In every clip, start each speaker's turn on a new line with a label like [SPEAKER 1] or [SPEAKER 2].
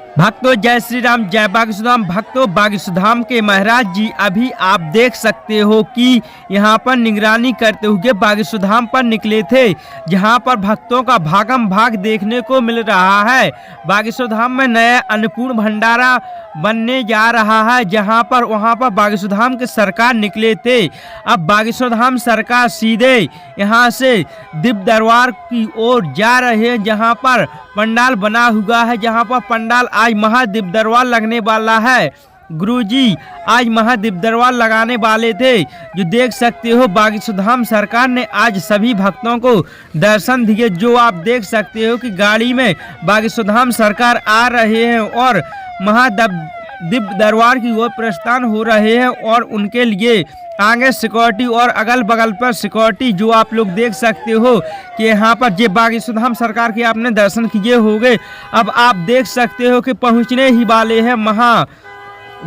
[SPEAKER 1] भक्तों जय श्री राम, जय बागीशुधाम। भक्तों बागीशुधाम के महाराज जी अभी आप देख सकते हो कि यहाँ पर निगरानी करते हुए बागीशुधाम पर निकले थे, जहाँ पर भक्तों का भागम भाग देखने को मिल रहा है। बागीशुधाम में नया अन्नपूर्ण भंडारा बनने जा रहा है, जहाँ पर वहाँ पर बागीशुधाम के सरकार निकले थे। अब बागीशुधाम सरकार सीधे यहाँ से दिव्य दरबार की ओर जा रहे हैं, जहाँ पर पंडाल बना हुआ है, जहाँ पर पंडाल आज महादिव्य दरबार लगने वाला है। गुरुजी आज महादिव्य दरबार लगाने वाले थे। जो देख सकते हो बागीशुधाम सरकार ने आज सभी भक्तों को दर्शन दिए। जो आप देख सकते हो कि गाड़ी में बागीशुधाम सरकार आ रहे हैं और महादिव्य दरबार की ओर प्रस्थान हो रहे हैं, और उनके लिए आगे सिक्योरिटी और अगल बगल पर सिक्योरिटी जो आप लोग देख सकते हो कि यहाँ पर जे बागीशुधाम सरकार के आपने दर्शन किए होंगे। अब आप देख सकते हो कि पहुँचने ही वाले हैं महा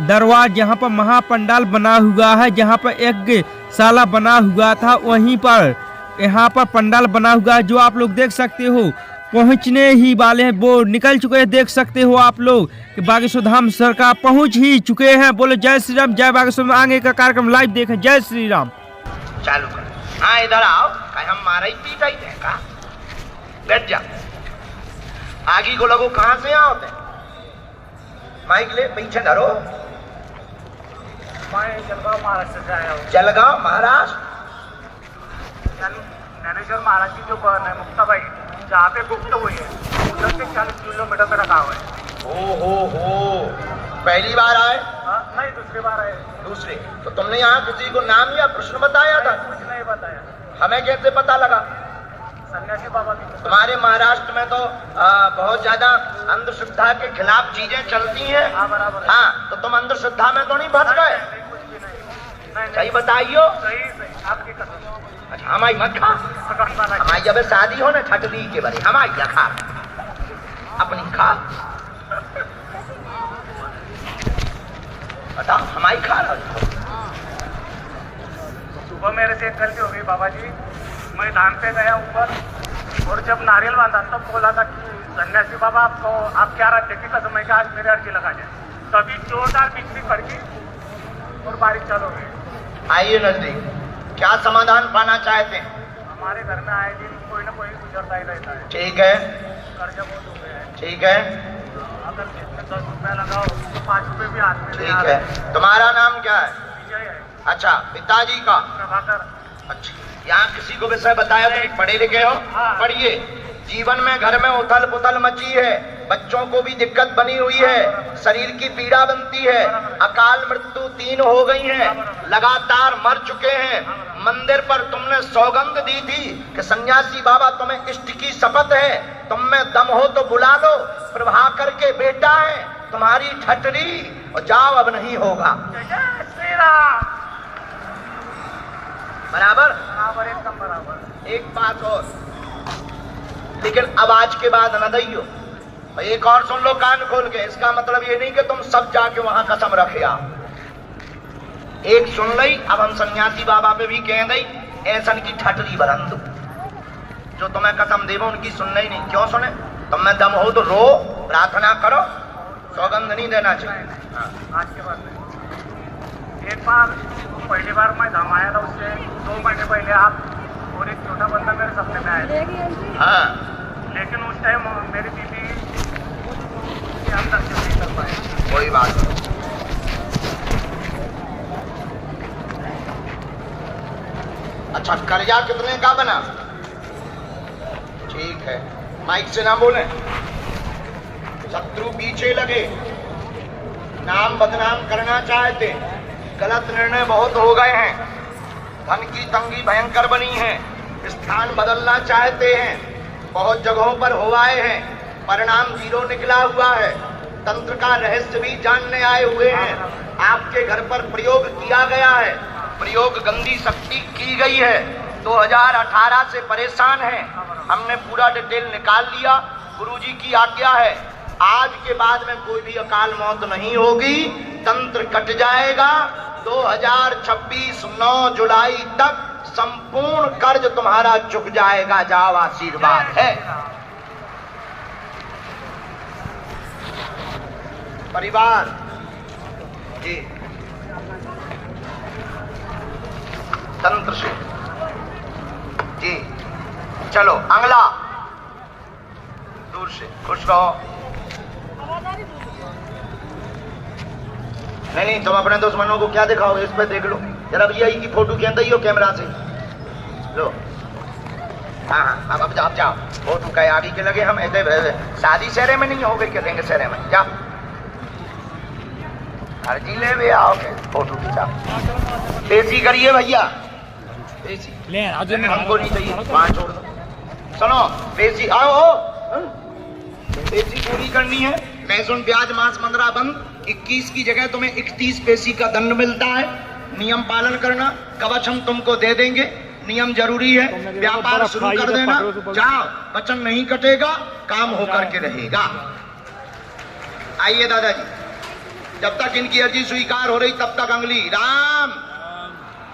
[SPEAKER 1] दरबार, जहाँ पर महापंडाल बना हुआ है, जहाँ पर एक साला बना हुआ था, वहीं पर यहाँ पर पंडाल बना हुआ है। जो आप लोग देख सकते हो पहुंचने ही वाले हैं, वो निकल चुके हैं। देख सकते हो आप लोग कि बागीशुधाम सरकार पहुंच ही चुके हैं। बोलो जय श्री राम, जय बागीशुधाम। आगे का कार्यक्रम लाइव देखें। जय श्री राम।
[SPEAKER 2] चालू कर। हाँ इधर आओ, हम मारा ही पीटा ही थे का। बैठ जा। आगे को लगो कहाँ से आओ थे? माइक ले पीछे धरो।
[SPEAKER 3] जलगांव महाराष्ट्र से आया हूँ।
[SPEAKER 2] जलगांव महाराष्ट्र।
[SPEAKER 3] ज्ञानेश्वर महाराज की जो बहन है मुक्ताबाई, जहाँ पे गुप्त हुई है, उधर से 40 किलोमीटर पे रखा हुआ है।
[SPEAKER 2] हो पहली बार आए?
[SPEAKER 3] नहीं, दूसरी बार आए।
[SPEAKER 2] दूसरे? तो तुमने यहाँ किसी को नाम या प्रश्न बताया था?
[SPEAKER 3] कुछ नहीं बताया।
[SPEAKER 2] हमें कैसे पता लगा?
[SPEAKER 3] सन्यासी बाबा की।
[SPEAKER 2] हमारे महाराष्ट्र में तो बहुत ज्यादा अंधश्रद्धा के खिलाफ चीजें चलती हैं।
[SPEAKER 3] हाँ बराबर।
[SPEAKER 2] हाँ, तो तुम अंधश्रद्धा में तो नहीं फंस गए?
[SPEAKER 3] कुछ भी नहीं।
[SPEAKER 2] सही बताइयो।
[SPEAKER 3] सही आपकी कसम।
[SPEAKER 2] अच्छा हमारी मत खा। हमारी जब शादी हो ना छठली के बारे हमारी खा, अपनी खा। बताओ हमारी खा रहा।
[SPEAKER 3] सुबह मेरे से एक गलती हो गई बाबा जी। मैं धाम पे गया ऊपर, और जब नारियल बांधा तब बोला था कि सन्यासी बाबा आपको आपके आराध्य की कसम है कि आज मेरे अर्जी लगा जाए। तभी जोरदार बिजली कड़की और बारिश चालू हो गई।
[SPEAKER 2] आइए नजदीक, क्या समाधान पाना चाहते हैं?
[SPEAKER 3] हमारे घर में आए दिन कोई ना कोई गुजरता ही रहता है।
[SPEAKER 2] ठीक है,
[SPEAKER 3] कर्जा बहुत हो गया है।
[SPEAKER 2] ठीक है,
[SPEAKER 3] अगर जिसमें 10 रुपया लगाओ तो 5 रुपये भी हाथ में
[SPEAKER 2] ठीक है। तुम्हारा नाम क्या है?
[SPEAKER 3] विजय है।
[SPEAKER 2] अच्छा, पिताजी का?
[SPEAKER 3] प्रभाकर।
[SPEAKER 2] अच्छा, यहाँ किसी को विषय बताया तो पढ़े लिखे हो? पढ़िए। जीवन में घर में उथल पुथल मची है, बच्चों को भी दिक्कत बनी हुई है, शरीर की पीड़ा बनती है, अकाल मृत्यु 3 हो गई है, लगातार मर चुके हैं। मंदिर पर तुमने सौगंध दी थी कि सन्यासी बाबा तुम्हें इष्ट की शपथ है, तुम में दम हो तो बुला लो, प्रभाकर के बेटा है, तुम्हारी ठटरी, और जाओ अब नहीं होगा। बराबर?
[SPEAKER 3] बराबर, एकदम बराबर।
[SPEAKER 2] एक बात और, लेकिन अब आज के बाद न दैयो। एक और सुन लो कान खोल के, इसका मतलब ये नहीं कि तुम सब जाके वहां कसम रखे आओ। एक सुन लई, अब हम सन्यासी बाबा पे भी कह दई ऐसन की ठटरी बरन दो। जो तुम्हें कसम देवो उनकी सुनना ही नहीं। क्यों सुने? तुम में दम हो तो रो, प्रार्थना करो, सौगंध नहीं देना चाहिए।
[SPEAKER 3] आज के बाद में एक बार पहली बार मैं धाम आया था, उससे 2 महीने पहले आप और एक छोटा बंदा मेरे सपने में आया था।
[SPEAKER 2] हाँ,
[SPEAKER 3] लेकिन उस टाइम मेरी बीवी के अंदर से नहीं कर पाए।
[SPEAKER 2] कोई बात नहीं। अच्छा, कर्जा कितने का बना? ठीक है, माइक से ना बोले। शत्रु पीछे लगे, नाम बदनाम करना चाहते, गलत निर्णय बहुत हो गए हैं, धन की तंगी भयंकर बनी है, स्थान बदलना चाहते हैं, बहुत जगहों पर हो आए हैं, परिणाम 0 निकला हुआ है, तंत्र का रहस्य भी जानने आए हुए हैं, आपके घर पर प्रयोग किया गया है, प्रयोग गंदी शक्ति की गई है, 2018 से परेशान हैं, हमने पूरा डिटेल निकाल लिया। गुरुजी की आज्ञा है, आज के बाद में कोई भी अकाल मौत नहीं होगी, तंत्र कट जाएगा। 2026 9 जुलाई तक संपूर्ण कर्ज तुम्हारा चुक जाएगा। जाओ, आशीर्वाद है। परिवार जी, तंत्र से जी, चलो अंगला दूर से, खुश रहो। नहीं तुम अपने दुश्मनों को क्या दिखाओगे, इस पे देख लो जरा, भैया की फोटो खींच दो कैमरा से, लो। हाँ अब जाओ, फोटो का आगे के लगे हम ऐसे शादी शहरे में नहीं हो गई, क्या देंगे शहरे में, जाओ हर जिले में आओगे, फोटो खिंचाओ, पेशी करिए भैया, पेशी हमको नहीं चाहिए, वहां छोड़ दो। सुनो पेशी आओ, पेशी पूरी करनी है, लहसुन प्याज मांस मंदरा बंद, 21 की जगह तुम्हें 31 पेशी का दंड मिलता है, नियम पालन करना, कवच हम तुमको दे देंगे, नियम जरूरी है, व्यापार शुरू कर देना, जाओ वचन नहीं कटेगा, काम होकर के रहेगा। आइए दादाजी, जब तक इनकी अर्जी स्वीकार हो रही तब तक अंगली राम,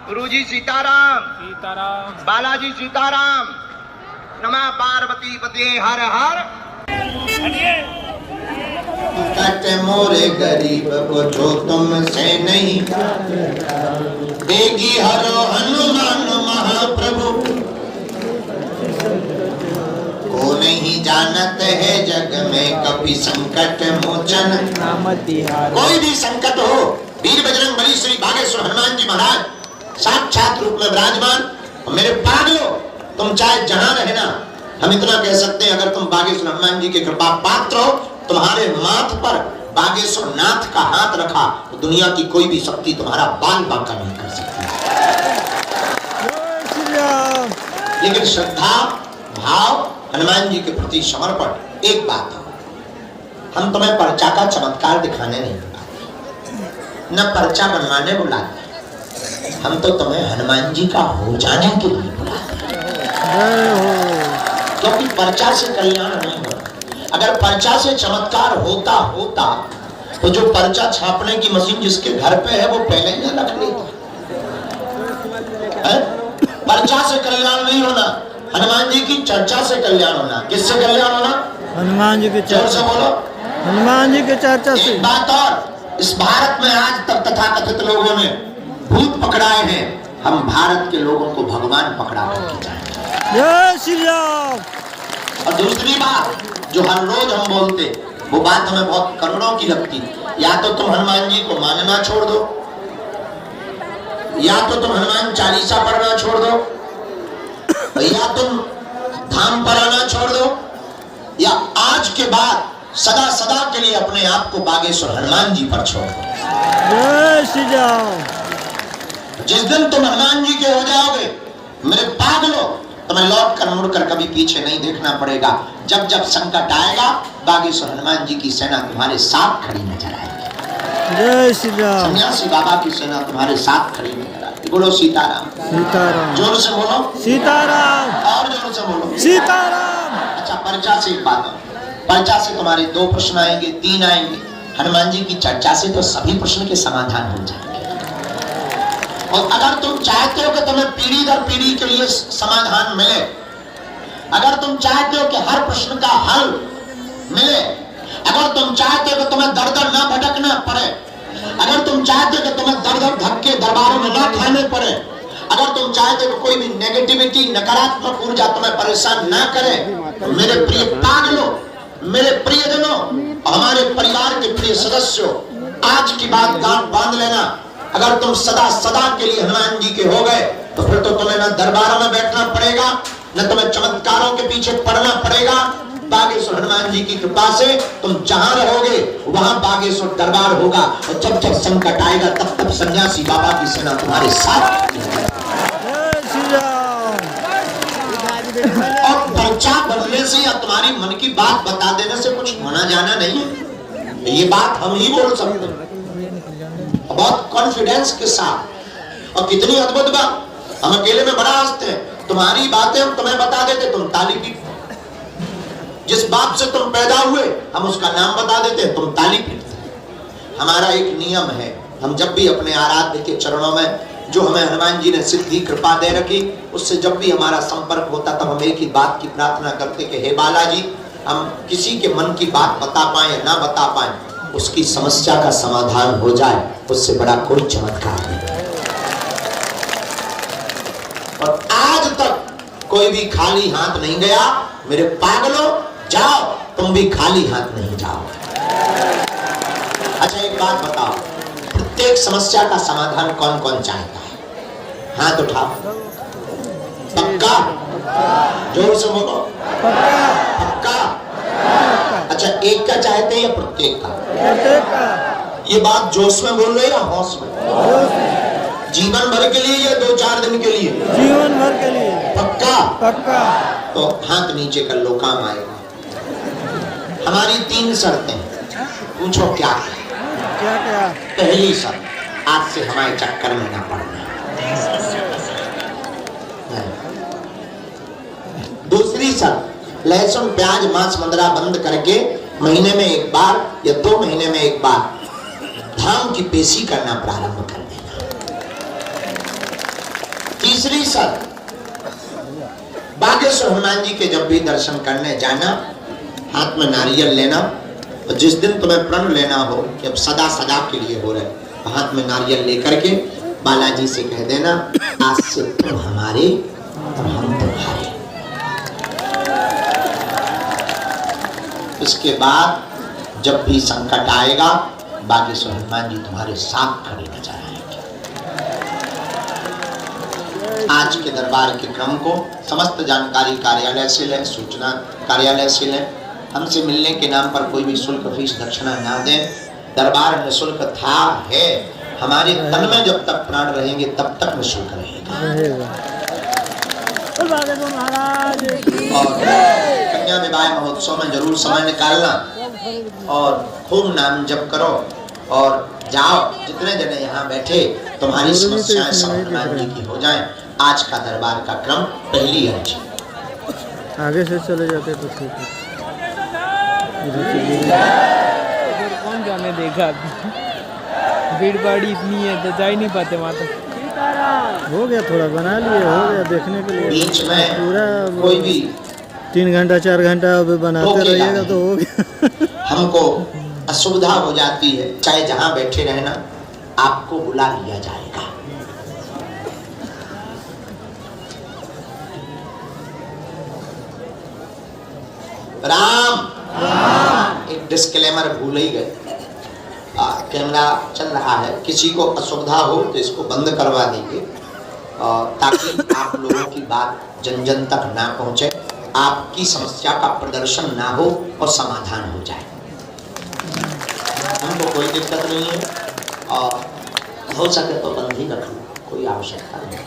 [SPEAKER 2] गुरुजी सीताराम, सीताराम बालाजी सीताराम, नमः पार्वती पते हर हर।
[SPEAKER 4] कट मोरे गरीब को जो तुमसे नहीं देगी हरो हनुमान महाप्रभु, को नहीं जानत है जग में कभी संकट मोचन, कोई भी संकट हो, वीर बजरंग बली श्री बागेश्वर हनुमान जी महाराज साक्षात रूप में विराजमान। मेरे पागलो, तुम चाहे जहां रहना, हम इतना कह सकते हैं, अगर तुम बागेश्वर हनुमान जी के कृपा पात्र हो, तुम्हारे माथ पर बागेश्वर नाथ का हाथ रखा तो दुनिया की कोई भी शक्ति तुम्हारा बाल बांका नहीं कर सकती। लेकिन श्रद्धा भाव हनुमान जी के प्रति समर्पण एक बात है, हम तुम्हें पर्चा का चमत्कार दिखाने नहीं बुलाते, न पर्चा बनवाने बुलाते, हम तो तुम्हें हनुमान जी का हो जाने के लिए बुलाते हैं, क्योंकि पर्चा से कल्याण नहीं होता। अगर पर्चा से चमत्कार होता तो जो पर्चा छापने की मशीन जिसके घर पे है वो पहले ही ना रख लेता। पर्चा से कल्याण नहीं होना, हनुमान जी की चर्चा से कल्याण होना। किससे कल्याण होना?
[SPEAKER 1] हनुमान जी की
[SPEAKER 4] जोर से बोलो,
[SPEAKER 1] हनुमान जी की चर्चा से।
[SPEAKER 4] एक बात और, इस भारत में आज तक तथाकथित लोगों ने भूत पकड़ाए हैं, हम भारत के लोगों को भगवान पकड़ा करके जाएंगे।
[SPEAKER 1] जय श्री राम।
[SPEAKER 4] और दूसरी बात जो हर रोज हम बोलते, वो बात हमें बहुत करोड़ों की लगती, या तो तुम हनुमान जी को मानना छोड़ दो, या तो तुम हनुमान चालीसा पढ़ना छोड़ दो, या तुम धाम पर आना छोड़ दो, या आज के बाद सदा सदा के लिए अपने आप को बागेश्वर हनुमान जी पर छोड़ दो।
[SPEAKER 1] जय श्री राम।
[SPEAKER 4] जिस दिन तुम हनुमान जी के हो जाओगे, मेरे पागलों, तुम्हें लौट कर मुड़कर कभी पीछे नहीं देखना पड़ेगा। जब जब संकट आएगा, बागेश्वर हनुमान जी की सेना तुम्हारे साथ खड़ी नजर आएगी।
[SPEAKER 1] जय श्री राम।
[SPEAKER 4] सन्यासी बाबा की सेना तुम्हारे साथ खड़ी नजर आएगी। बोलो सीताराम।
[SPEAKER 1] सीताराम।
[SPEAKER 4] जोर से बोलो
[SPEAKER 1] सीताराम।
[SPEAKER 4] और जोर से बोलो
[SPEAKER 1] सीताराम।
[SPEAKER 4] अच्छा, पर्चा से एक बात है, पर्चा से तुम्हारे 2 प्रश्न आएंगे, 3 आएंगे। हनुमान जी की चर्चा से तो सभी प्रश्न के समाधान हो जाएंगे। और अगर तुम चाहते हो कि तुम्हें पीढ़ी दर पीढ़ी के लिए समाधान मिले, अगर तुम चाहते हो कि हर प्रश्न का हल मिले, अगर तुम चाहते हो कि तुम्हें दर दर ना भटकना पड़े, अगर तुम चाहते हो कि तुम्हें दर दर धक्के दरबारों में ना खाने पड़े, अगर तुम चाहते हो कि कोई भी नेगेटिविटी नकारात्मक ऊर्जा तुम्हें परेशान ना करे, तो मेरे प्रिय पागलों, मेरे प्रियजनों, हमारे परिवार के प्रिय सदस्यों, आज की बात गांठ बांध लेना। अगर तुम सदा सदा के लिए हनुमान जी के हो गए, तो फिर तो तुम्हें न दरबारों में बैठना पड़ेगा, न तुम्हें चमत्कारों के पीछे पड़ना पड़ेगा। बागेश्वर हनुमान जी की कृपा से तुम जहां रहोगे वहां बागेश्वर दरबार होगा, और जब जब संकट आएगा तब तब सन्यासी बाबा की सेना तुम्हारे साथ। और पर्चा बदलने से या तुम्हारी मन की बात बता देने से कुछ होना जाना नहीं है, ये बात हम ही बोल सकते हैं बहुत कॉन्फिडेंस के साथ। और कितनी अद्भुत बात, हम अकेले में बड़ा हंसते हैं, तुम्हारी बातें हम तुम्हें बता देते, तुम ताली पीटते। जिस बाप से तुम पैदा हुए हम उसका नाम बता देते, तुम ताली पीटते। हमारा एक नियम है, हम जब भी अपने आराध्य के चरणों में, जो हमें हनुमान जी ने सिद्धि कृपा दे रखी, उससे जब भी हमारा संपर्क होता तब हम एक ही बात की प्रार्थना करते कि हे बालाजी, हम किसी के मन की बात बता पाए या ना बता पाए, उसकी समस्या का समाधान हो जाए, उससे बड़ा कोई चमत्कार नहीं। और आज तक कोई भी खाली हाथ नहीं गया। मेरे पागलों, जाओ, तुम भी खाली हाथ नहीं जाओ। अच्छा एक बात बताओ, प्रत्येक समस्या का समाधान कौन कौन चाहता है? हाथ उठाओ। पक्का? जोर से बोलो। पक्का? अच्छा एक का चाहते हैं या प्रत्येक का? ये बात जोश में बोल रहे हैं या होश में? जीवन भर के लिए या 2-4 दिन के लिए?
[SPEAKER 1] जीवन भर के लिए।
[SPEAKER 4] पक्का?
[SPEAKER 1] पक्का।
[SPEAKER 4] तो हाथ नीचे कर लो, काम आएगा। हमारी 3 शर्तें हैं, पूछो क्या
[SPEAKER 1] क्या क्या?
[SPEAKER 4] पहली शर्त, आज से हमारे चक्कर में ना पड़ना। दूसरी शर्त, लहसुन प्याज मांस मदिरा बंद करके महीने में एक बार या 2 महीने में एक बार धाम की पेशी करना प्रारंभ कर देना। तीसरी शर्त, बागेश्वर हनुमान जी के जब भी दर्शन करने जाना, हाथ में नारियल लेना, और जिस दिन तुम्हें प्रण लेना हो कि अब सदा सदा के लिए हो रहे, हाथ में नारियल लेकर के बालाजी से कह देना, आज से तुम हमारे और हम तुम्हारे। इसके बाद जब भी संकट आएगा, बागेश्वर हनुमान जी तुम्हारे साथ खड़े नजर आएंगे। आज के दरबार के क्रम को समस्त जानकारी कार्यालय से लें, सूचना कार्यालय से लें। हमसे मिलने के नाम पर कोई भी शुल्क फीस दक्षिणा ना दें। दरबार निःशुल्क था, है। हमारे तन में जब तक प्राण रहेंगे तब तक निःशुल्क रहेगा। और कन्या विवाह महोत्सव में जरूर समय निकालना और खूब नाम जप करो और जाओ। जितने जने यहाँ बैठे, तुम्हारी समस्याएं सब हनुमान जी की हो जाएं। आज का दरबार का क्रम पहली अर्ज।
[SPEAKER 1] आगे से चले जाते तो ठीक है। कौन जाने देखा, भीड़ भाड़ी इतनी है तो जा ही नहीं पाते वहाँ तक। हो गया, थोड़ा बना लिए, हो गया देखने के लिए।
[SPEAKER 4] बीच में
[SPEAKER 1] पूरा
[SPEAKER 4] कोई भी
[SPEAKER 1] 3 घंटा 4 घंटा अभी बनाते रहिएगा तो हो गया।
[SPEAKER 4] हमको असुविधा हो जाती है, चाहे जहाँ बैठे रहना, आपको बुला लिया जाएगा। राम, एक डिस्क्लेमर भूल ही गए। कैमरा चल रहा है, किसी को असुविधा हो तो इसको बंद करवा देंगे, ताकि आप लोगों की बात जन जन तक ना पहुंचे, आपकी समस्या का प्रदर्शन ना हो और समाधान हो जाए। हमको कोई दिक्कत नहीं है, और हो सके तो बंद ही रख लो, कोई आवश्यकता नहीं।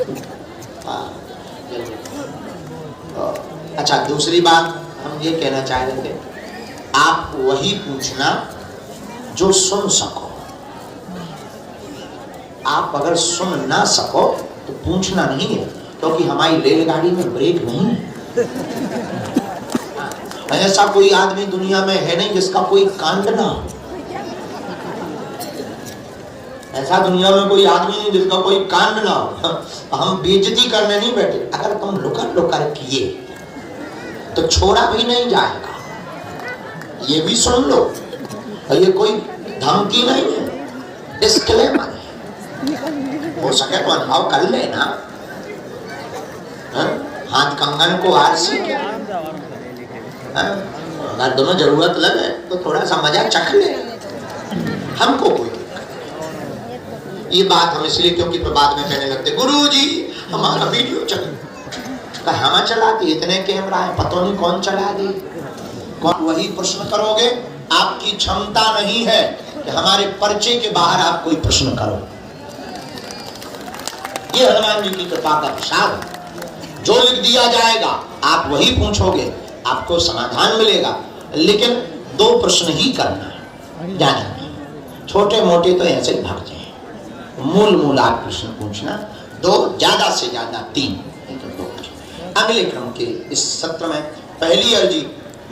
[SPEAKER 4] अच्छा दूसरी बात हम ये कहना चाह रहे थे, आप वही पूछना जो सुन सको। आप अगर सुन ना सको तो पूछना नहीं है, क्योंकि हमारी रेलगाड़ी में ब्रेक नहीं है। ऐसा कोई आदमी दुनिया में है नहीं जिसका कोई कांड ना हो। ऐसा दुनिया में कोई आदमी नहीं जिसका कोई कांड ना हो। हम बेइज्जती करने नहीं बैठे। अगर तुम लुकर लुकर किए तो छोड़ा भी नहीं जाएगा, ये भी सुन लो। ये कोई धमकी नहीं है, डिस्क्लेमर है। हो सके तो अनुभव कर लेना। हाथ कंगन को आरसी क्या, अगर दोनों जरूरत लगे तो थोड़ा सा मजा चख ले, हमको कोई दिक्कत। ये बात हम इसलिए क्योंकि तो बाद में कहने लगते, गुरुजी हमारा वीडियो चल, कहाँ चला दी, इतने कैमरा है, पता नहीं कौन चला दी। कौन वही प्रश्न करोगे, आपकी क्षमता नहीं है कि हमारे पर्चे के बाहर आप कोई प्रश्न करो। ये हनुमान जी की कृपा का प्रसाद है। जो लिख दिया जाएगा आप वही पूछोगे, आपको समाधान मिलेगा। लेकिन 2 प्रश्न ही करना है, ज्यादा नहीं। छोटे मोटे तो ऐसे ही भाग जाए। मूल आप प्रश्न पूछना, 2 ज्यादा से ज्यादा 3। अगले क्रम के इस सत्र में पहली अर्जी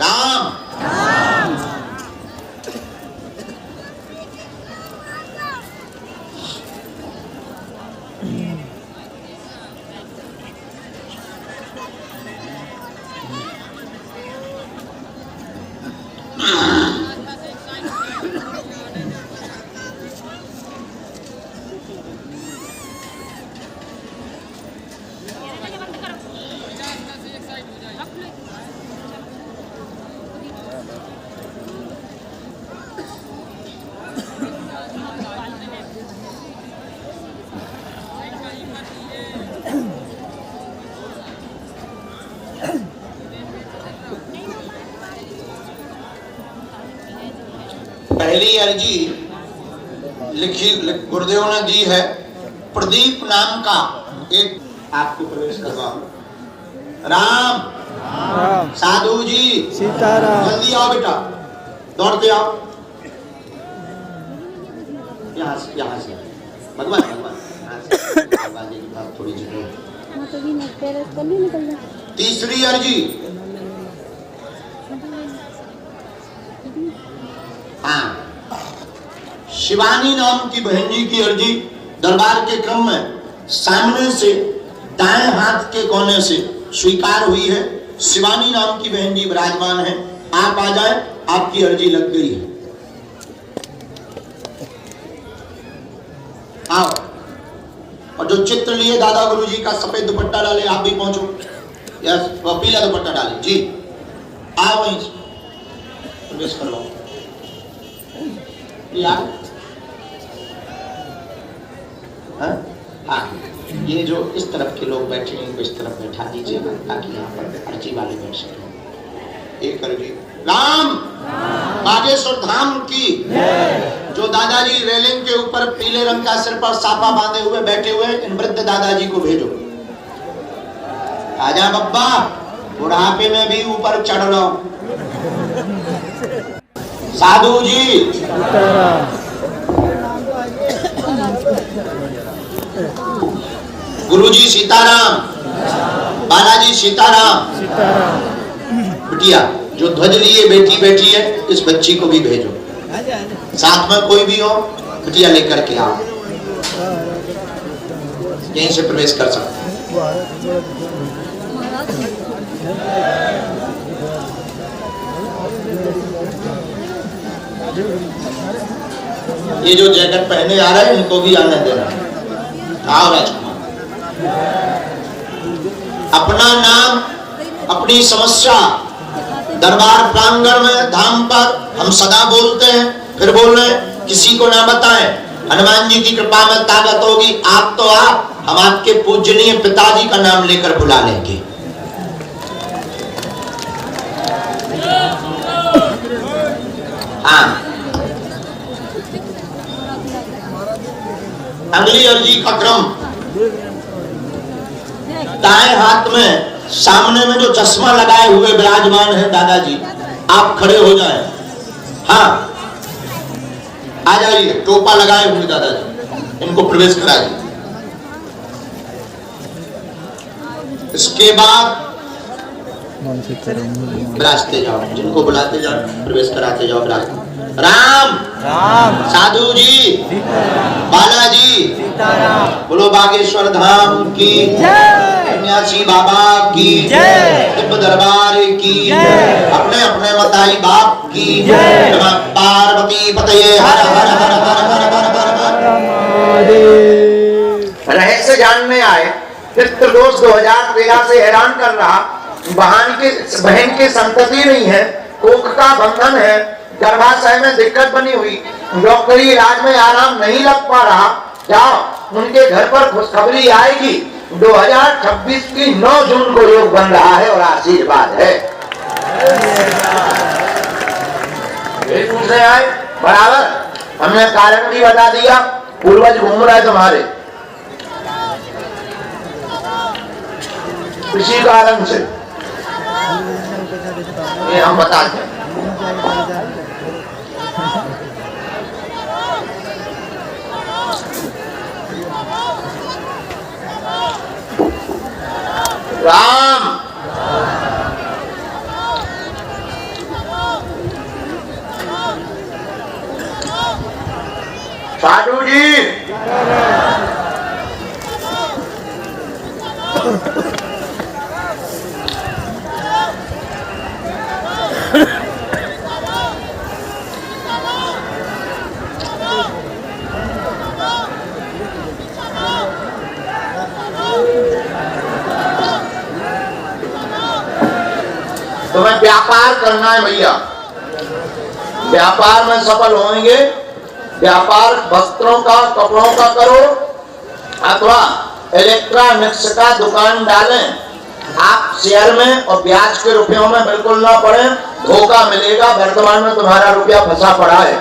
[SPEAKER 4] राम, पहली अर्जी लिखी गुरुदेव ने दी है। प्रदीप नाम का एक आपको प्रवेश करवाओ। राम साधु जी सीताराम, जल्दी आओ बेटा, दौड़ते आओ। यहाँ से भगवान भगवान की बात थोड़ी सी। तीसरी अर्जी, हाँ, शिवानी नाम की बहन जी की अर्जी दरबार के क्रम में सामने से दाएं हाथ के कोने से स्वीकार हुई है। शिवानी नाम की बहन जी विराजमान है, आप आ जाए, आपकी अर्जी लग गई है। आओ। और जो चित्र लिए दादा गुरु जी का सफेद दुपट्टा डाले, आप भी पहुंचो। यस, वो पीला दुपट्टा डाले जी, आओ वहीं से प्रवेश करवाओ। ये जो इस तरफ के लोग बैठे हैं इनको इस तरफ बैठा दीजिए ताकि यहाँ पर अर्जी वाले बैठ सकें। एक अर्जी, राम बागेश्वर धाम की जो दादाजी रेलिंग के ऊपर पीले रंग का सिर पर साफा बांधे हुए बैठे हुए, इन वृद्ध दादाजी को भेजो। आजा बब्बा, बुढ़ापे में भी ऊपर चढ़ लो। साधु जी गुरुजी सीताराम, बालाजी सीताराम। बिटिया जो ध्वज लिए बेटी बैठी है, इस बच्ची को भी भेजो। साथ में कोई भी हो, बिटिया लेकर के आओ, यहीं से प्रवेश कर सकते। ये जो जैकेट पहने आ रहे हैं इनको भी आने देना। आओ राजकुमार, अपना नाम, अपनी समस्या दरबार प्रांगण में धाम पर हम सदा बोलते हैं, फिर बोल रहे हैं, किसी को ना बताएं। हनुमान जी की कृपा में ताकत होगी, आप तो आप, हम आपके पूजनीय पिताजी का नाम लेकर बुला लेंगे। हाँ, अगली अर्जी का क्रम, दाएं हाथ में सामने में जो चश्मा लगाए हुए विराजमान है दादाजी, आप खड़े हो जाएं। हाँ, आ जाइए, टोपा लगाए हुए दादाजी, इनको प्रवेश कराइए। इसके बाद बुलाते जाओ, जिनको बुलाते जाओ प्रवेश कराते जाओ। राम साधु जी, बालाजी, बोलो बागेश्वर धाम की, सन्यासी बाबा की, दिव्य दरबार की, अपने अपने मताई बाप की, पार्वती पतये हर हर हर हर हर हर हर। रहस्य जानने आए, पितृदोष 2013 से हैरान कर रहा, बहन की संतति नहीं है, कोख का बंधन है, गर्भाशय में दिक्कत बनी हुई, डॉक्टरी इलाज में आराम नहीं लग पा रहा, जाओ उनके घर पर खुशखबरी आएगी। 2026 की 9 जून को योग बन रहा है और आशीर्वाद है। पूछने आए बराबर, हमने कारण भी बता दिया, पूर्वज घूम रहे तुम्हारे, इसी कारण से ये हम बताते हैं। राम साधु जी, तुम्हें व्यापार करना है भैया, व्यापार में सफल होंगे। व्यापार वस्त्रों का, कपड़ों का करो अथवा इलेक्ट्रॉनिक्स का दुकान डालें। आप शेयर में और ब्याज के रुपयों में बिल्कुल ना पड़े, धोखा मिलेगा। वर्तमान में तुम्हारा रुपया फंसा पड़ा है,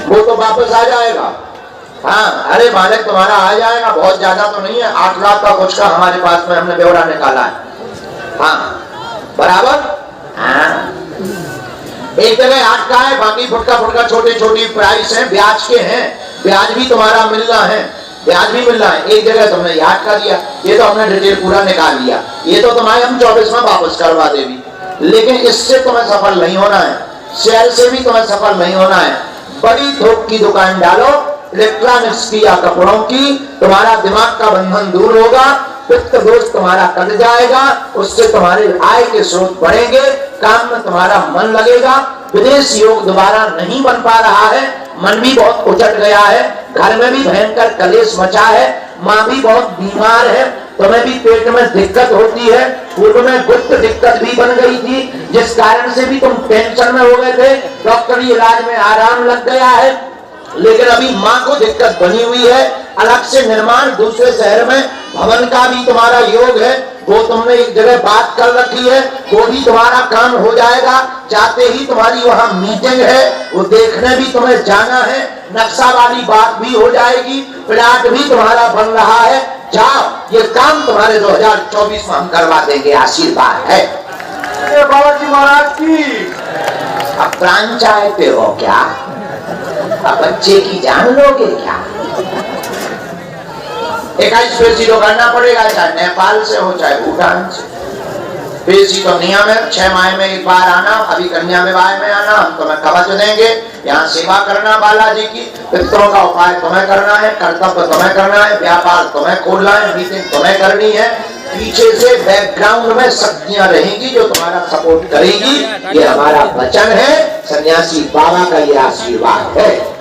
[SPEAKER 2] वो तो वापस आ जाएगा। हाँ, अरे मालिक तुम्हारा आ जाएगा, बहुत ज्यादा तो नहीं है, 8 लाख का कुछ का हमारे पास में हमने ब्यौरा निकाला है। हाँ बराबर। हाँ, एक जगह 8 का है, बाकी फुटका छोटे छोटी प्राइस है, ब्याज के हैं, ब्याज भी तुम्हारा मिलना है, ब्याज भी मिल रहा है। एक जगह तुमने 8 का दिया, ये तो हमने डिटेल पूरा निकाल लिया, ये तो तुम्हारे हम 24 में वापस करवा देंगे। लेकिन इससे तुम्हें सफल नहीं होना है, शेयर से भी तुम्हें सफल नहीं होना है। बड़ी थोक की दुकान डालो, इलेक्ट्रॉनिक्स की या कपड़ों की, तुम्हारा दिमाग का बंधन दूर होगा, वित्त दोष तुम्हारा कट जाएगा, उससे तुम्हारे आय के स्रोत बढ़ेंगे, काम में तुम्हारा मन लगेगा। विदेश योग दोबारा नहीं बन पा रहा है, मन भी बहुत उचट गया है, घर में भी भयंकर कलेश मचा है, माँ भी बहुत बीमार है, तुम्हें भी पेट में दिक्कत होती है, पूर्व में गुप्त दिक्कत भी बन गई थी, जिस कारण से भी तुम टेंशन में हो गए थे, डॉक्टरी इलाज में आराम लग गया है। लेकिन अभी माँ को दिक्कत बनी हुई है, अलग से निर्माण दूसरे शहर में भवन का भी तुम्हारा योग है, वो तुमने एक जगह बात कर रखी है, वो भी तुम्हारा काम हो जाएगा। चाहते ही तुम्हारी वहां मीटिंग है, वो देखने भी तुम्हें जाना है, नक्शा वाली बात भी हो जाएगी, प्लाट भी तुम्हारा बन रहा है, जाओ, ये काम तुम्हारे 2024 में हम करवा देंगे, आशीर्वाद है।
[SPEAKER 3] बाबा जी महाराज की।
[SPEAKER 2] अब प्राण चाहते हो क्या? अब बच्चे की जान लोगे क्या? 21 पेशी तो करना पड़ेगा, चाहे नेपाल से हो चाहे भूटान से। पेशी तो नियम है, 6 माह में एक बार आना, अभी कन्या विवाह में आना, हम तुम्हें कवच देंगे, यहाँ सेवा करना बालाजी की, पितरों का उपाय तुम्हें करना है, कर्तव्य तुम्हें करना है, व्यापार तुम्हें खोलना है, मीटिंग तुम्हें करनी है, पीछे से बैकग्राउंड में शक्तियां रहेंगी जो तुम्हारा सपोर्ट करेगी, ये हमारा वचन है, सन्यासी बाबा का ये आशीर्वाद है।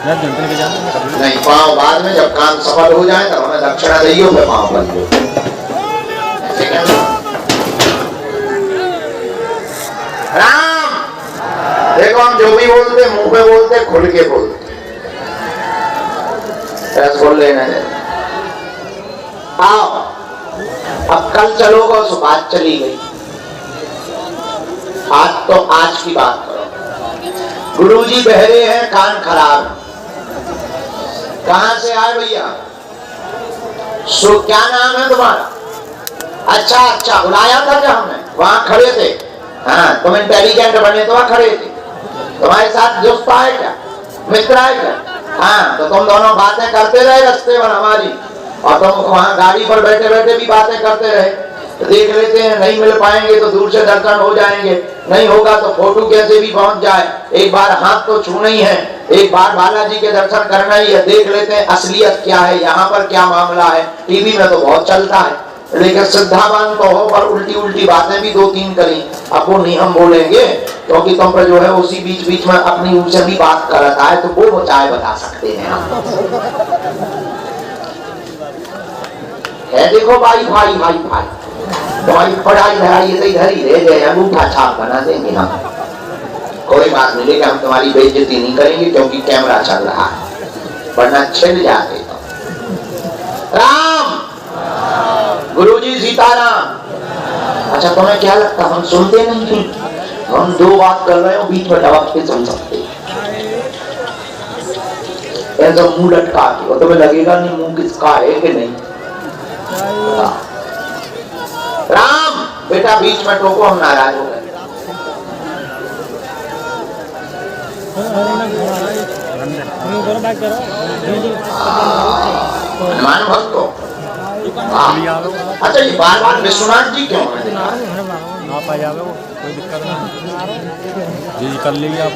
[SPEAKER 2] नहीं पाँव बाद में जब काम सफल हो जाए तब हमें दक्षिणा दियो, फिर पाँव बन लो। राम देखो, हम जो भी बोलते मुंह पे बोलते, खुल के बोलते, ऐसे बोल लेना है। आओ अब कल चलोगे, सो बात चली गई, आज तो आज की बात करो। गुरुजी बहरे हैं, कान खराब, कहां से आए भैया? सो क्या नाम है तुम्हारा? अच्छा बुलाया था क्या हमने? वहां खड़े थे। हाँ, तुम इंटेलिजेंट बने तो वहां खड़े थे। तुम्हारे साथ दोस्त आए क्या, मित्र आए क्या? हाँ, तो तुम दोनों बातें करते रहे रास्ते पर हमारी, और तुम वहां गाड़ी पर बैठे बैठे भी बातें करते रहे। तो देख लेते हैं, नहीं मिल पाएंगे तो दूर से दर्शन हो जाएंगे, नहीं होगा तो फोटो कैसे भी पहुंच जाए, एक बार हाथ तो छूना ही है, एक बार बालाजी के दर्शन करना ही है, देख लेते हैं असलियत क्या है, यहाँ पर क्या मामला है। टीवी में तो बहुत चलता है, लेकिन श्रद्धावान तो हो, पर उल्टी उल्टी बातें भी 2-3 करी, अब वो नहीं हम बोलेंगे, क्योंकि तुम पर जो है उसी बीच बीच में अपनी उनसे भी बात करता है, तो वो चाहे बता सकते हैं हम। है देखो भाई तुम्हारी पढ़ाई धराई इधर ही रह गए, अंगूठा छाप बना देंगे हम, कोई बात नहीं, लेकिन हम तुम्हारी बेइज्जती नहीं करेंगे क्योंकि कैमरा चल रहा है, वरना छिल जाते तो। राम गुरुजी सीताराम। अच्छा तुम्हें क्या लगता हम सुनते नहीं? हम 2 बात कर रहे हो, बीच में दबा के सुन सकते, ऐसा मुंह लटका के, तुम्हें लगेगा नहीं मुंह किसका है कि नहीं। राम बेटा बीच में टोको, हम नाराज हो गए। हनुमान भक्त हो? अच्छा ये बार विश्वनाथ जी क्यों है?
[SPEAKER 5] आप आ जाओगे, कोई दिक्कत नहीं जी, कर लीजिए आप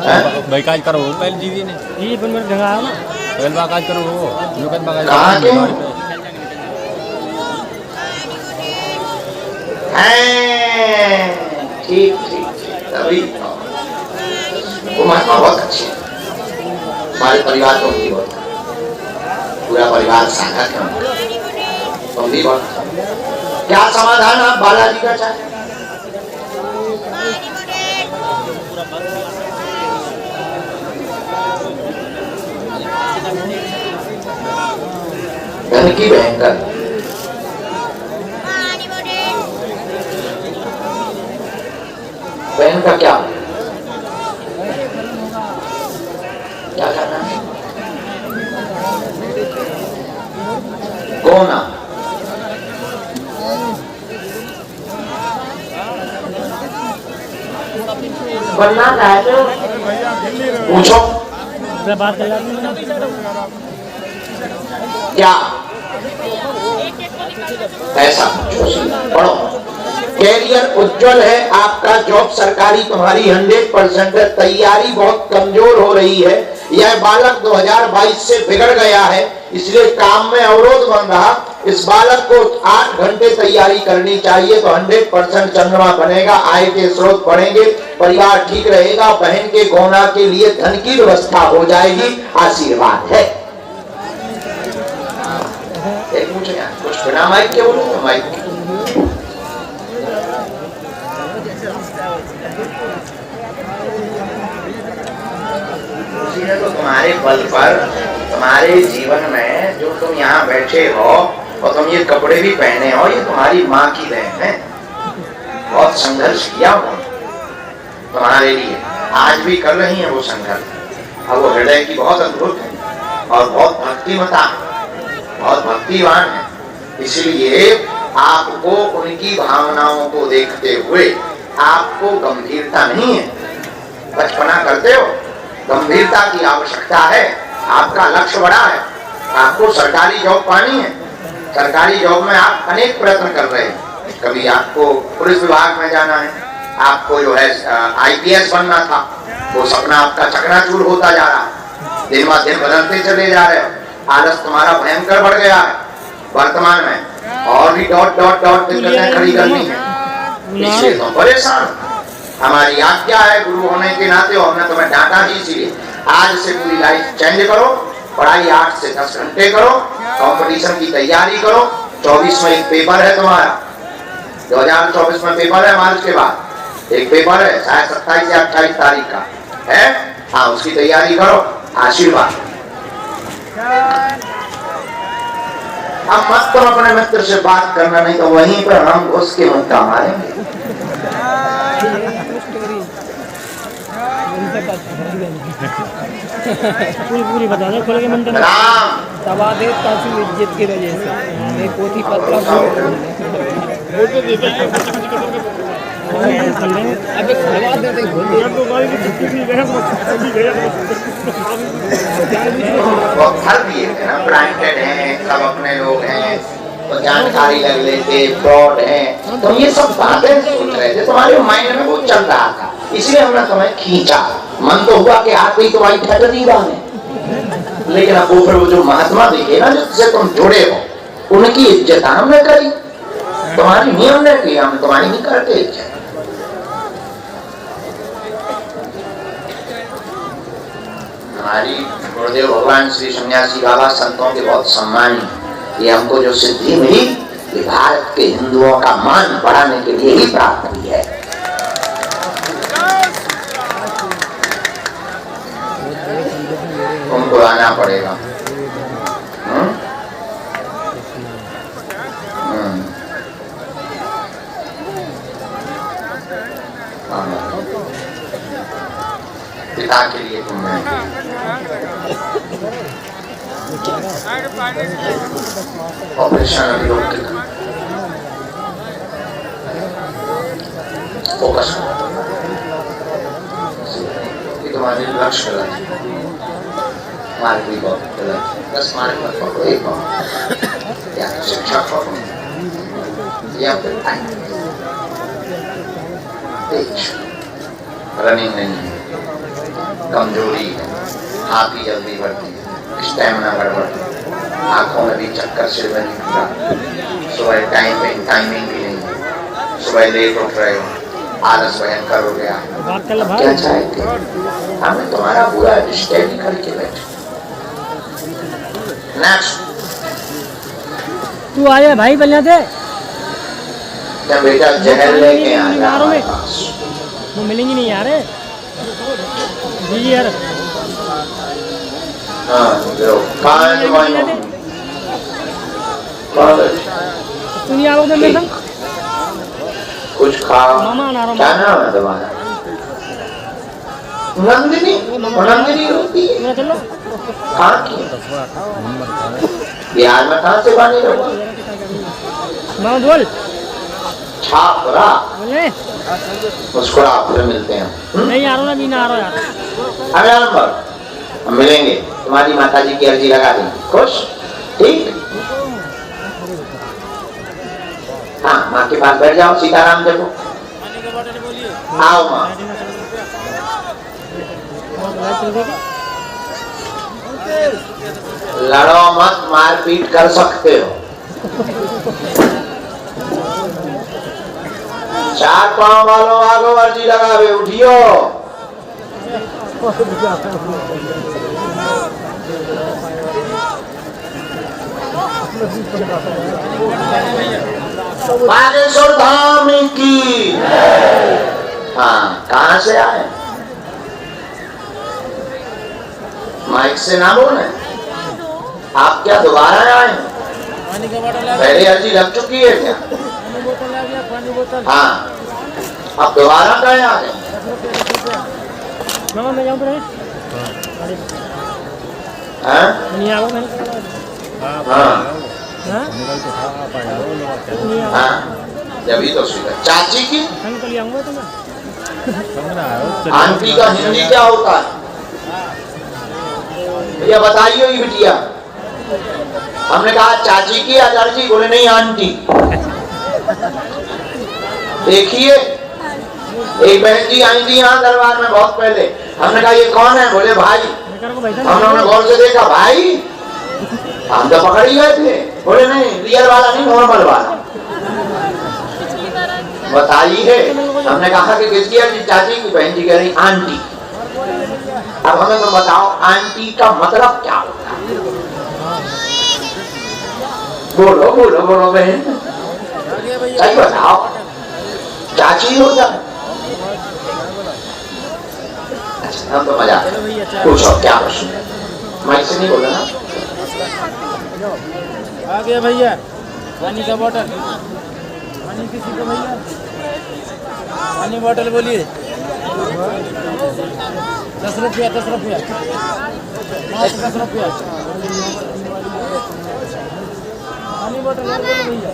[SPEAKER 5] भाई, काज करो पहले जी ने ये पहले काज करो वो जो
[SPEAKER 2] कहाँ के ठीक तभी वो महात्मा बहुत अच्छे हैं, हमारे परिवार को भी बहुत, पूरा परिवार साझा है, तुम भी बहुत। क्या समाधान आप बालाजी का चाहे? धन की भयंकर, बहन का क्या?
[SPEAKER 4] क्या करना है? गोना। बनना चाहते हो? पूछो। क्या ऐसा पढ़ो। कैरियर उज्जवल है आपका, जॉब सरकारी तुम्हारी 100% है, तैयारी बहुत कमजोर हो रही है। यह बालक 2022 से बिगड़ गया है, इसलिए काम में अवरोध बन रहा। इस बालक को 8 घंटे तैयारी करनी चाहिए तो 100% चंद्रमा बनेगा, आय के स्रोत बढ़ेंगे, परिवार ठीक रहेगा, बहन के गौना के लिए धन की व्यवस्था हो जाएगी। आशीर्वाद है। एक पूछो यार, कुछ बिना माइक के बोलो तो माइक के। तो तुम्हारे बल पर, तुम्हारे जीवन में जो तुम यहाँ बैठे हो और तुम ये कपड़े भी पहने हो, ये तुम्हारी माँ की देन है। बहुत संघर्ष किया हो तुम्हारे लिए, आज भी कर रही है वो संघर्ष। और वो हृदय की बहुत अद्भुत है और बहुत भक्तिमता, बहुत भक्तिवान है। इसलिए आपको उनकी भावनाओं को देखते हुए आपको गंभीरता नहीं है। बचपना करते हो, गंभीरता की आवश्यकता है। आपका लक्ष्य बड़ा है, आपको सरकारी जॉब पानी है। सरकारी जॉब में आप अनेक प्रयत्न कर रहे हैं। कभी आपको पुलिस विभाग में जाना है, आपको जो है IPS बनना था, वो सपना आपका चकनाचूर होता जा रहा है। दिन ब दिन बदलते चले जा रहे हो। आलस तुम्हारा भयंकर बढ़ गया है वर्तमान में, और भी डॉट डॉट डॉट दिक्कतें खड़ी करनी है, इसलिए तुम परेशान। हमारी आज्ञा है गुरु होने के नाते, और हमने तुम्हें डांटा ही इसलिए। आज से पूरी लाइफ चेंज करो, पढ़ाई 8 से 10 घंटे करो, कंपटीशन की तैयारी करो। 24 में एक पेपर है तुम्हारा, 2024 में पेपर है, मार्च के बाद एक पेपर है, शायद 27 या 28 तारीख का है। हाँ, उसकी तैयारी करो। आशीर्वाद। अब मत तुम अपने मित्र से बात करना, नहीं तो वहीं पर हम घुस के मुद्दा मारेंगे।
[SPEAKER 6] पूरी बता दो, खोल के मंदिर तबा दे ताकि इज्जत की वजह से एक पोथी पत्र अबे खवा देते
[SPEAKER 4] हर दिए ना, ब्रांडेड हैं, सब अपने लोग हैं, तो जानकारी लग लेते, फ्रॉड है, तो ये सब बातें सोच रहे थे, तुम्हारे माइंड में वो चल रहा था, इसलिए हमने तुम्हें खींचा। मन तो हुआ कि आप ही तुम्हारी ठहरी बाने, लेकिन अब वो फिर वो जो महात्मा दिखे ना जिससे तुम जुड़े हो, उनकी इज्जत हमने करी, तुम्हारी नहीं हमने की, हम तुम्हारी नहीं करते इज्जत। हमारी गुरुदेव भगवान श्री सन्यासी बाबा संतों के बहुत सम्मानी, ये हमको जो सिद्धि मिली ये भारत के हिंदुओं का मान बढ़ाने के लिए ही प्राप्त हुई है। तुमको आना पड़ेगा। पिता के लिए तुम ऑपरेशन अभी रोक के फोकस, ये तुम्हारे लक्ष्य गलत है, मार्ग भी बहुत गलत है। बस मार्ग मत पकड़ो, एक बार या शिक्षा पकड़ो या फिर रनिंग नहीं है, कमजोरी है, हाथ भी जल्दी बढ़ती है, स्टेमिना गड़बड़, आंखों में भी चक्कर, सिर में नहीं पूरा, सुबह टाइमिंग भी नहीं है, सुबह लेट उठ रहे हो, आलस भयंकर हो गया। क्या चाहते हमने तुम्हारा पूरा स्टडी करके बैठे। नेक्स्ट
[SPEAKER 6] तू आया भाई बल्ला थे
[SPEAKER 4] जब बेटा जहर लेके आ हमारे पास,
[SPEAKER 6] वो मिलेंगे नहीं यार जी यार।
[SPEAKER 4] हाँ जो कहाँ
[SPEAKER 6] तू नहीं आओगे मेरे संग,
[SPEAKER 4] कुछ खाओ। क्या नाम है तुम्हारा? नंदिनी नंदिनी होती है कहाँ की बिहार में कहाँ से बनी रहो
[SPEAKER 6] बोल
[SPEAKER 4] छापरा मुस्कुरा फिर मिलते हैं
[SPEAKER 6] नहीं आ रहा ना मीना आ रहा यार
[SPEAKER 4] अगला नंबर हम मिलेंगे तुम्हारी माता जी की अर्जी लगा देंगे खुश ठीक हाँ माँ के पास बैठ जाओ सीताराम जपो आओ माँ लड़ो मत मारपीट कर सकते हो चार पांव वालों आगो अर्जी लगावे उठियो बागेश्वर धाम की हाँ कहाँ से आए माइक से ना बोले आप क्या दोबारा आए पहले अर्जी लग चुकी है क्या हाँ अब दोबारा गए आ गए हाँ जब तो स्वीकार चाची की आंटी का हिंदी क्या होता है भैया बताइए ये बिटिया हमने कहा चाची की चाची बोले नहीं आंटी देखिए एक बहन जी आई थी यहाँ दरबार में बहुत पहले हमने कहा ये कौन है बोले भाई हमने गौर से देखा भाई हम तो पकड़ ही गए थे बोले नहीं रियल वाला नहीं नॉर्मल वाला बताइए हमने कहा कि किसकी है चाची की बहन जी कह रही आंटी अब हमें तो बताओ आंटी का मतलब क्या होता है बोलो बोलो बोलो बहन सही बताओ चाची होता है अच्छा हम तो मजा पूछो क्या प्रश्न माइक से नहीं बोला ना
[SPEAKER 6] आ गया भैया पानी का बोतल पानी किसी को भैया पानी बोतल बोलिए 10 रुपया 10 रुपया 10 रुपया पानी बोतल और बोलो भैया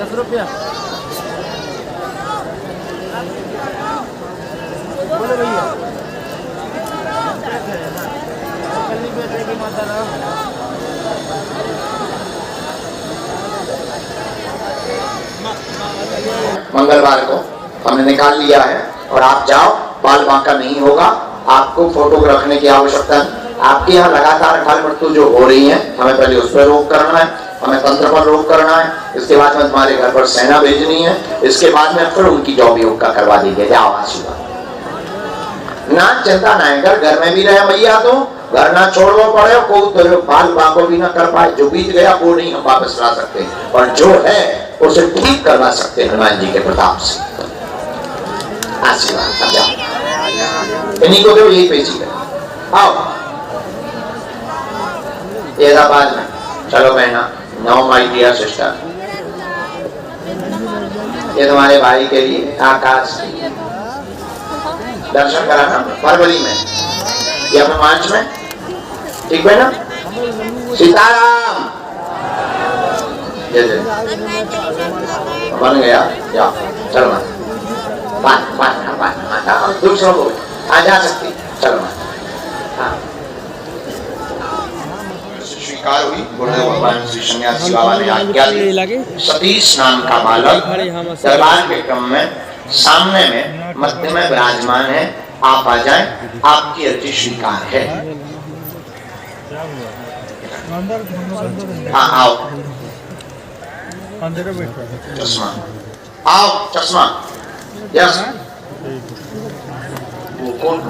[SPEAKER 6] 10 रुपया बोलो भैया माता राम
[SPEAKER 4] मंगलवार को हमने निकाल लिया है और आप जाओ बाल बांका नहीं होगा आपको फोटो रखने की आवश्यकता है आपके यहाँ लगातार अकाल मृत्यु जो हो रही है हमें पहले उस पर रोक करना है हमें तंत्र पर रोक करना है इसके बाद में तुम्हारे घर पर सेना भेजनी है इसके बाद में फिर उनकी जॉब योग का करवा दीजिए जाओ आशीर्वाद ना चिंता ना है घर में भी रहे भैया तो घर ना छोड़ो पड़े को तो बाल बाको भी ना कर पाए जो बीत गया वो नहीं हम वापस ला सकते और जो है उसे ठीक करवा सकते हनुमान जी के प्रताप से आशीर्वाद अब जाओ इन्हीं को दो यही पेशी कर आओ बाद में चलो बहना नो माय डियर सिस्टर ये तुम्हारे भाई के लिए आकाश दर्शन कराना फरवरी में या फिर मार्च में ठीक है ना सीताराम जय जय बन गया जाओ चलो माता दूसरों को आ जा सकती चलो माता स्वीकार हुई गुरुदेव भगवान श्री सन्यासी बाबा ने आज्ञा दी सतीश नाम का बालक दरबार के क्रम में सामने में मध्य में विराजमान है आप आ जाएं आपकी अर्जी स्वीकार है हाँ आओ चश्मा आओ चश्मा यस वो कौन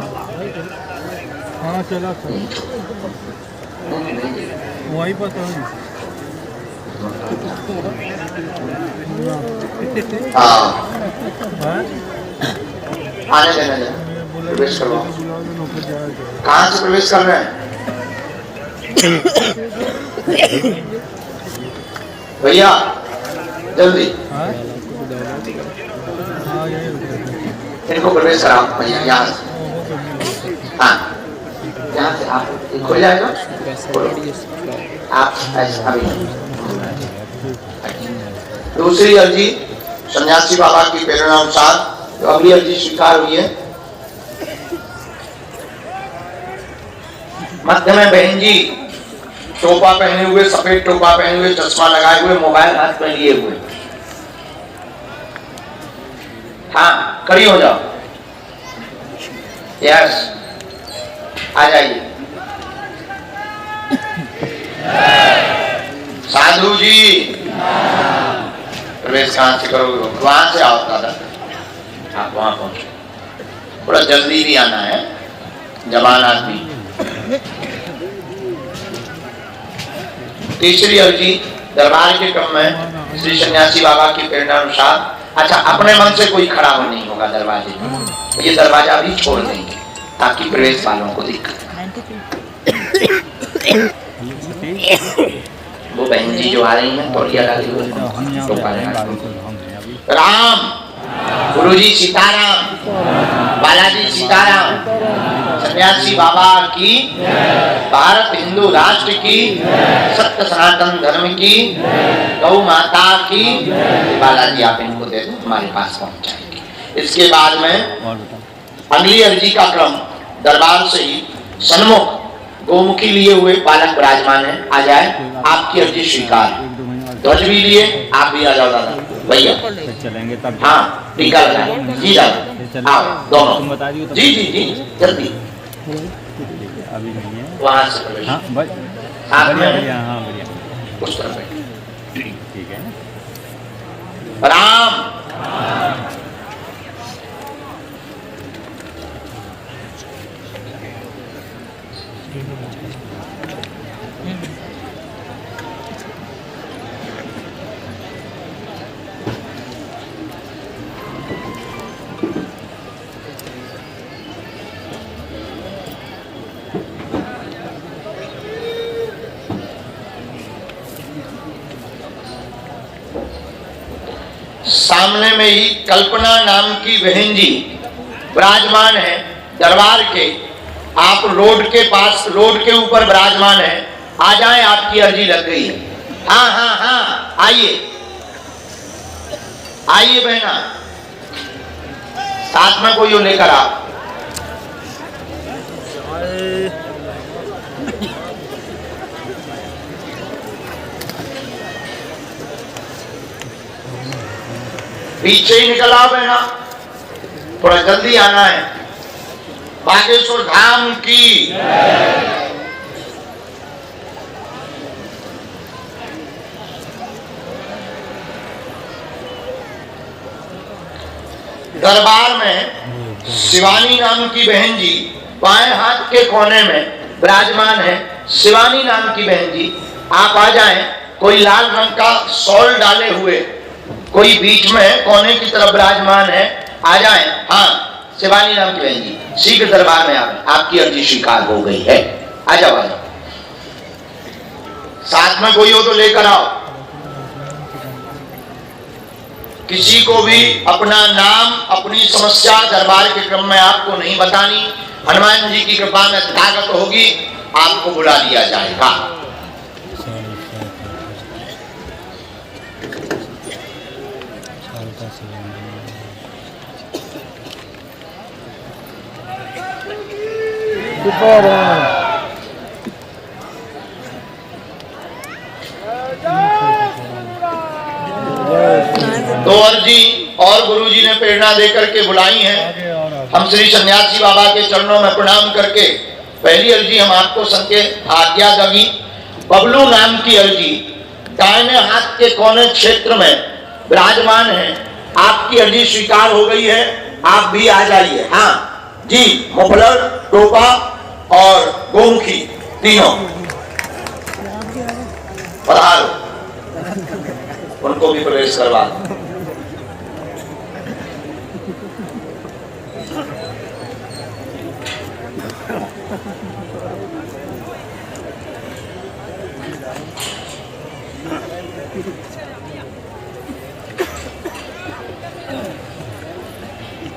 [SPEAKER 7] हाँ चला वही पता है
[SPEAKER 4] हाँ आने देना प्रवेश करवाओ कहाँ से प्रवेश कर रहे हैं भैया जल्दी इनको प्रवेश कराओ भैया यहाँ से। हाँ यहाँ से आप हो जाएगा, आप ऐसे अभी। दूसरी अर्जी सन्यासी बाबा की प्रेरणा अनुसार तो अगली अर्जी स्वीकार हुई है। मध्य में बहन जी टोपा पहने हुए, सफेद टोपा पहने हुए, चश्मा लगाए हुए, मोबाइल हाथ में लिए हुए। हाँ खड़ी हो जाओ। यस आ जाइए। साधु जी प्रवेश कहां से करोगे? वहां से आओ दादा, आप वहां पहुंचो। थोड़ा जल्दी भी आना है, जवान आदमी। तीसरी अर्जी दरबार के क्रम में श्री सन्यासी बाबा की प्रेरणा अनुसार। अच्छा अपने मन से कोई खड़ा हो नहीं होगा दरवाजे में, तो ये दरवाजा भी छोड़ देंगे ताकि प्रवेश वालों को दिक्कत। वो बहन जी जो आ रही हैं तौलिया डाली हुई राम गुरुजी सीताराम, बालाजी सीताराम, सन्यासी बाबा की, भारत हिंदू राष्ट्र की, सत्य सनातन धर्म की, गौ माता की। बालाजी आप इनको दे दो, हमारे पास पहुंचाएंगे। इसके बाद में अगली अर्जी का क्रम दरबार से ही सन्मुख गोमुखी लिए हुए बालक विराजमान है, आ जाए। आपकी अर्जी स्वीकार। ध्वज भी लिए, आप भी आ जाओ दादा भैया।
[SPEAKER 5] चलेंगे तब।
[SPEAKER 4] हाँ टीका लगाए जी दादा, आओ दोनों। जी जी जी जल्दी।
[SPEAKER 5] अभी नहीं है
[SPEAKER 4] वहां से प्रवेश।
[SPEAKER 5] हाँ बढ़िया, हाँ बढ़िया,
[SPEAKER 4] उस तरफ
[SPEAKER 5] ठीक है।
[SPEAKER 4] राम सामने में ही कल्पना नाम की बहन जी विराजमान है दरबार के। आप रोड के पास, रोड के ऊपर विराजमान है, आ जाएं। आपकी अर्जी लग गई है। हाँ हाँ हाँ आइए आइए बहना, साथ में कोई लेकर आओ। पीछे ही निकल आओ बहना, थोड़ा जल्दी आना है। बागेश्वर धाम की दरबार में शिवानी नाम की बहन जी बाएं हाथ के कोने में विराजमान है। शिवानी नाम की बहन जी आप आ जाएं। कोई लाल रंग का शॉल डाले हुए कोई बीच में कोने की तरफ विराजमान है, आ जाएं। हाँ शिवानी नाम की बहन जी शीघ्र दरबार में आए। आपकी अर्जी स्वीकार हो गई है, आ जाओ आ जाओ। साथ में कोई हो तो लेकर आओ। किसी को भी अपना नाम, अपनी समस्या दरबार के क्रम में आपको नहीं बतानी। हनुमान जी की कृपा में ताकत होगी, आपको बुला लिया जाएगा। दो अर्जी और गुरुजी ने प्रेरणा देकर के बुलाई हैं। हम श्री सन्यासी बाबा के चरणों में प्रणाम करके पहली अर्जी हम आपको संकेत आज्ञा दगी। बबलू नाम की अर्जी दाहिने हाथ के कोने क्षेत्र में विराजमान है। आपकी अर्जी स्वीकार हो गई है, आप भी आ जाइए। हाँ जी, मुफलर, टोपा और गोमुखी तीनों पधारो, उनको भी प्रवेश करवा।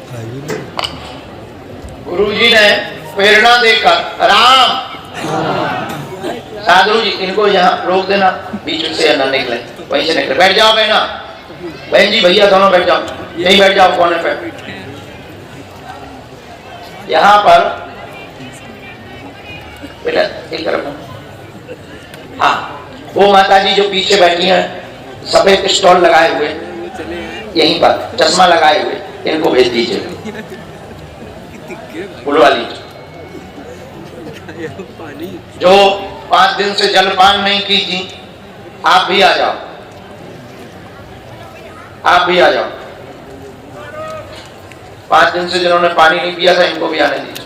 [SPEAKER 7] खाइए।
[SPEAKER 2] गुरुजी ने प्रेरणा देकर राम साधु जी इनको यहाँ रोक देना, बीच से न निकले, वहीं से निकले। बैठ जाओ बहना, बहन जी भैया दोनों बैठ जाओ, यही बैठ जाओ कोने पे। यहाँ पर बेटा एक तरफ, हाँ वो माता जी जो पीछे बैठी हैं सफेद स्टॉल लगाए हुए यहीं पर, चश्मा लगाए हुए, इनको भेज दीजिए। फूल वाली जो 5 दिन से जलपान नहीं की थी, आप भी आ जाओ, आप भी आ जाओ। 5 दिन से जिन्होंने पानी नहीं पिया था इनको भी आने दीजिए।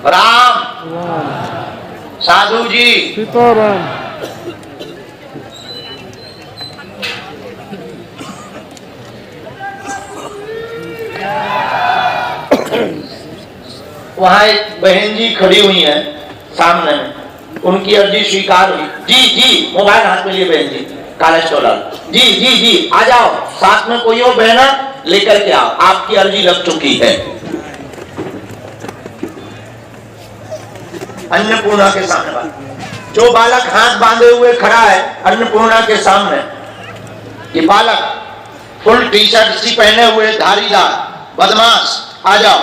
[SPEAKER 2] राम साधु जी
[SPEAKER 7] सीताराम।
[SPEAKER 2] वहां एक बहन जी खड़ी हुई हैं सामने में, उनकी अर्जी स्वीकार हुई। जी जी मोबाइल हाथ में लिए बहन जी, कालेज डॉलर, जी जी जी आ जाओ, साथ में कोई हो बहना लेकर के आओ, आपकी अर्जी लग चुकी है। अन्नपूर्णा के सामने बालक, जो बालक हाथ बांधे हुए खड़ा है अन्नपूर्णा के सामने, ये बालक फुल टी शर्ट सी पहने हुए धारीदार बदमाश, आ जाओ,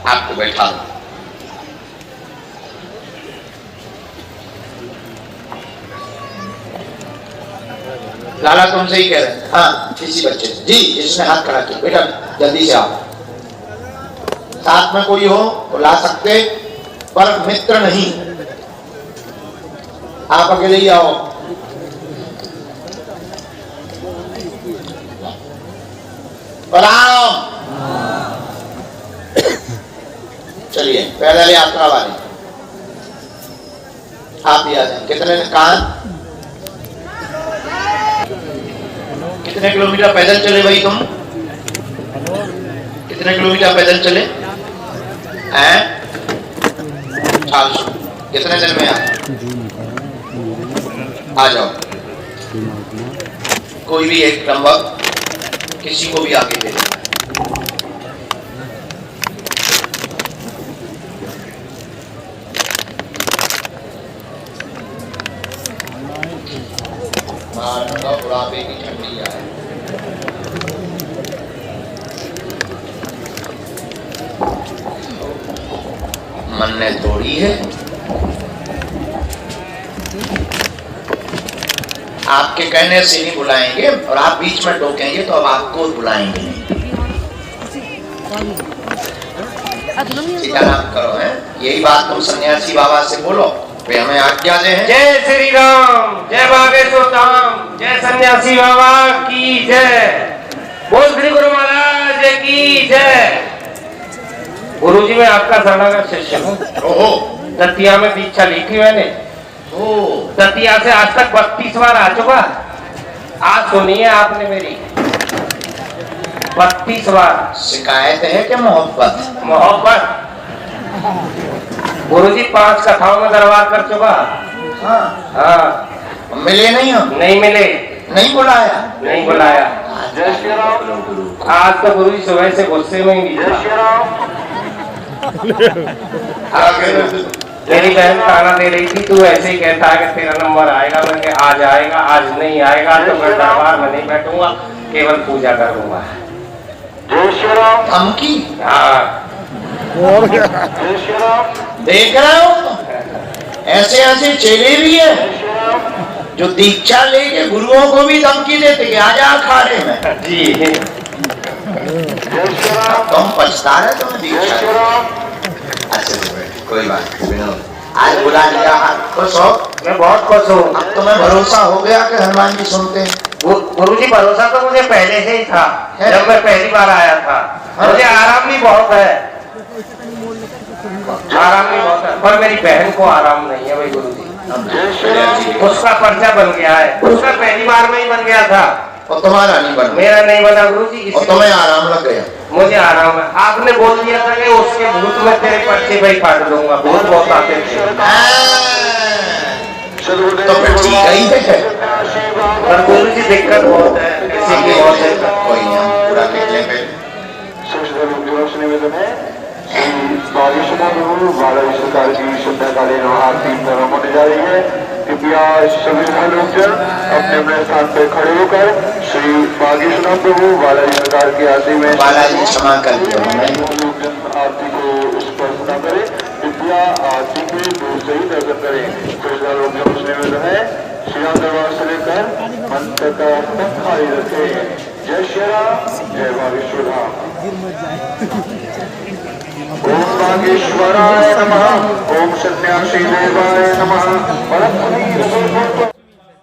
[SPEAKER 2] आपको बैठा दो। लाला तुमसे ही कह रहे हैं, हाँ इसी बच्चे से जी, जिसने हाथ खड़ा किया, बेटा जल्दी से आओ। साथ में कोई हो तो ला सकते, पर मित्र नहीं, आप अकेले ही आओ। प्रणाम। चलिए पैदल यात्रा वाली आप भी आ जाए। कितने ने कहा, कितने किलोमीटर पैदल चले भाई तुम? कितने किलोमीटर पैदल चले हैं? 400। कितने दिन में आ जाओ। कोई भी एक नंबर किसी को भी आगे दे दो। बुढ़ापे की ठंडी आए, मन ने तोड़ी है। आपके कहने से नहीं बुलाएंगे, और आप बीच में टोकेंगे तो अब आपको बुलाएंगे नहीं। सीताराम करो है, यही बात तुम सन्यासी बाबा से बोलो, वे हमें आज्ञा दे।
[SPEAKER 1] जय श्री राम, जय बागेश्वर धाम, जय सन्यासी बाबा की जय, बोल श्री गुरु महाराज की जय। गुरुजी मैं आपका शरणागत शिष्य हूँ।
[SPEAKER 2] ओहो,
[SPEAKER 1] दतिया में दीक्षा ली थी मैंने। दतिया से आज तक 32 बार आ चुका। आज सुनी है आपने मेरी 32 बार।
[SPEAKER 2] शिकायत है कि मोहब्बत?
[SPEAKER 1] मोहब्बत। गुरुजी 5 कथाओं में दरबार कर चुका। हाँ
[SPEAKER 2] मिले नहीं हो?
[SPEAKER 1] नहीं मिले,
[SPEAKER 2] नहीं बुलाया?
[SPEAKER 1] नहीं बुलाया। आज तो गुरुजी सुबह से गुस्से में ही मेरी बहन ताना दे रही थी, तू ऐसे ही कहता है कि तेरा नंबर आएगा। मैंने आज आएगा, आज नहीं आएगा तो मैं दरबार में नहीं बैठूंगा, केवल पूजा करूंगा।
[SPEAKER 2] धमकी?
[SPEAKER 1] हाँ
[SPEAKER 2] देख रहे हो, ऐसे ऐसे चेले भी है जो दीक्षा लेके गुरुओं को भी धमकी देते कि आजा अखाड़े में।
[SPEAKER 1] जी
[SPEAKER 2] तुम पछता रहे तुम दीक्षा। अच्छा कोई बात नहीं, आज बुला लिया, खुश हो?
[SPEAKER 1] मैं बहुत खुश हूँ।
[SPEAKER 2] अब तुम्हें भरोसा हो गया कि हनुमान जी सुनते हैं?
[SPEAKER 1] गुरुजी भरोसा तो मुझे पहले से ही था, जब मैं पहली बार आया था। मुझे आराम भी बहुत है, आराम भी बहुत है, पर मेरी बहन को आराम नहीं है भाई गुरुजी। उसका पर्चा बन गया है, उसका पहली बार में ही बन गया था,
[SPEAKER 2] और तुम्हारा नहीं बना?
[SPEAKER 1] मेरा नहीं बना गुरुजी।
[SPEAKER 2] और तुम्हें आराम लग गया?
[SPEAKER 1] मुझे आराम है। आपने बोल दिया था कि उसके भूत में तेरे पर्चे भाई काट दूंगा, भूत बहुत आते थे।
[SPEAKER 2] तो फिर ठीक ही है,
[SPEAKER 1] पर गुरुजी दिक्कत बहुत है।
[SPEAKER 4] आगे और है कोई हम पूरा कह लेंगे।
[SPEAKER 8] निवेदन है बालाजी सरकार की संध्याकालीन आरती प्रारंभ होने जा रही है। कृपया सभी लोकजन अपने अपने स्थान पर खड़े होकर श्री बागेश्वर प्रभु बालाजी सरकार की आरती में
[SPEAKER 4] बालाजी क्षमा कर दियो हमें।
[SPEAKER 8] लोकजन आरती को स्पर्श न करें। कृपया आरती के दूर से ही दर्शन करें। सभी लोकजन से निवेदन है श्री राम दरबार से लेकर मंत्र का खाली रखे। जय श्री राम, जय बागेश्वर धाम। ओम बागेश्वराय नमः, ओम सन्यासी देवाय नमः।